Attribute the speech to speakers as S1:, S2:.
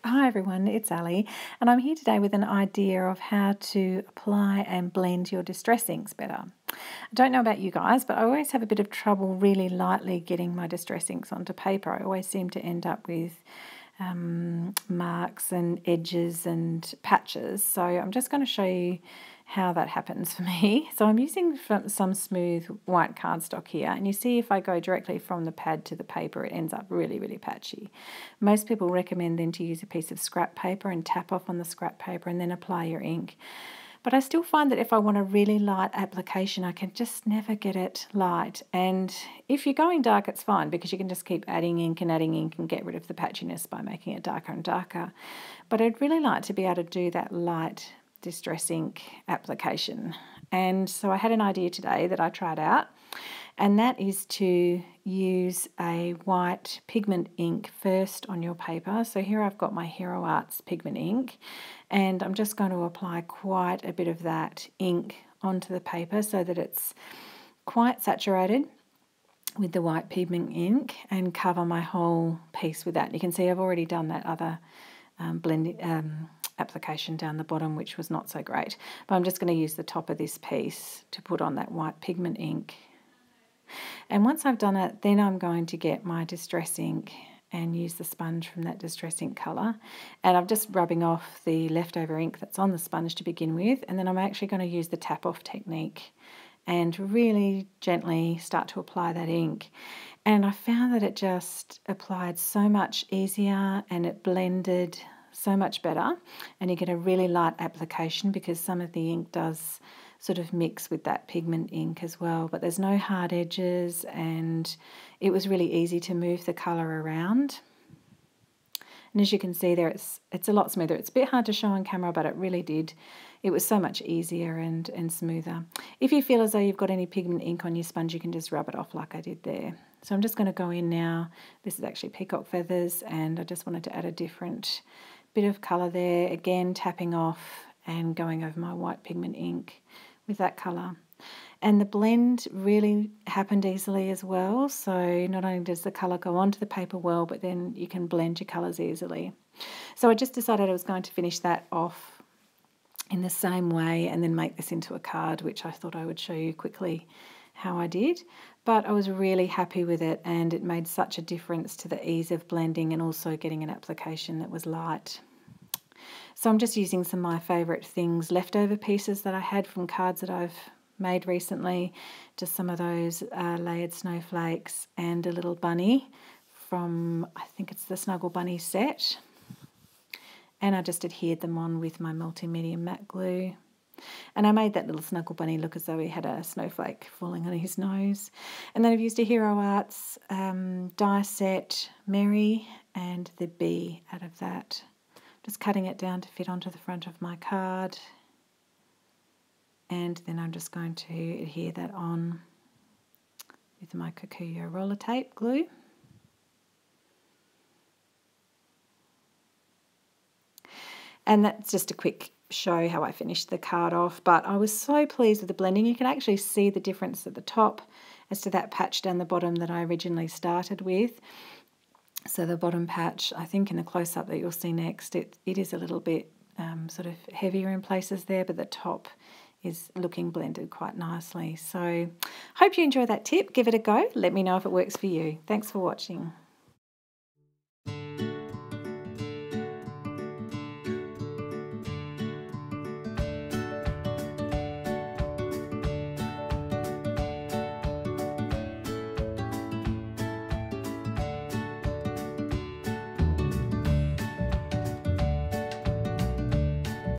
S1: Hi everyone, it's Ali, and I'm here today with an idea of how to apply and blend your distress inks better. I don't know about you guys, but I always have a bit of trouble really lightly getting my distress inks onto paper. I always seem to end up with marks and edges and patches. So I'm just going to show you how that happens for me. So I'm using some smooth white cardstock here, and you see if I go directly from the pad to the paper, it ends up really, really patchy. Most people recommend then to use a piece of scrap paper and tap off on the scrap paper and then apply your ink. But I still find that if I want a really light application, I can just never get it light. And if you're going dark, it's fine because you can just keep adding ink and get rid of the patchiness by making it darker and darker. But I'd really like to be able to do that light distress ink application. And so I had an idea today that I tried out, and that is to use a white pigment ink first on your paper. So here I've got my Hero Arts pigment ink, and I'm just going to apply quite a bit of that ink onto the paper so that it's quite saturated with the white pigment ink and cover my whole piece with that. You can see I've already done that other application down the bottom, which was not so great, but I'm just going to use the top of this piece to put on that white pigment ink. And once I've done it, then I'm going to get my distress ink and use the sponge from that distress ink colour, and I'm just rubbing off the leftover ink that's on the sponge to begin with, and then I'm actually going to use the tap off technique and really gently start to apply that ink. And I found that it just applied so much easier and it blended so much better, and you get a really light application because some of the ink does sort of mix with that pigment ink as well, but there's no hard edges and it was really easy to move the colour around. And as you can see there, it's a lot smoother. It's a bit hard to show on camera, but it was so much easier and smoother. If you feel as though you've got any pigment ink on your sponge, you can just rub it off like I did there. So I'm just going to go in now. This is actually peacock feathers, and I just wanted to add a different bit of colour there. Again, tapping off and going over my white pigment ink with that colour. And the blend really happened easily as well. So not only does the colour go onto the paper well, but then you can blend your colours easily. So I just decided I was going to finish that off in the same way and then make this into a card, which I thought I would show you quickly how I did. But I was really happy with it, and it made such a difference to the ease of blending and also getting an application that was light. So I'm just using some of my favourite things, leftover pieces that I had from cards that I've made recently, just some of those layered snowflakes and a little bunny from, I think it's the Snuggle Bunnies set. And I just adhered them on with my multimedia matte glue. And I made that little Snuggle Bunny look as though he had a snowflake falling on his nose. And then I've used a Hero Arts die set, Mary, and the bee out of that. Just cutting it down to fit onto the front of my card. And then I'm just going to adhere that on with my Kikuyo roller tape glue. And that's just a quick show how I finished the card off, but I was so pleased with the blending. You can actually see the difference at the top as to that patch down the bottom that I originally started with. So the bottom patch, I think in the close-up that you'll see next, it is a little bit sort of heavier in places there, but the top is looking blended quite nicely. So hope you enjoy that tip. Give it a go. Let me know if it works for you. Thanks for watching.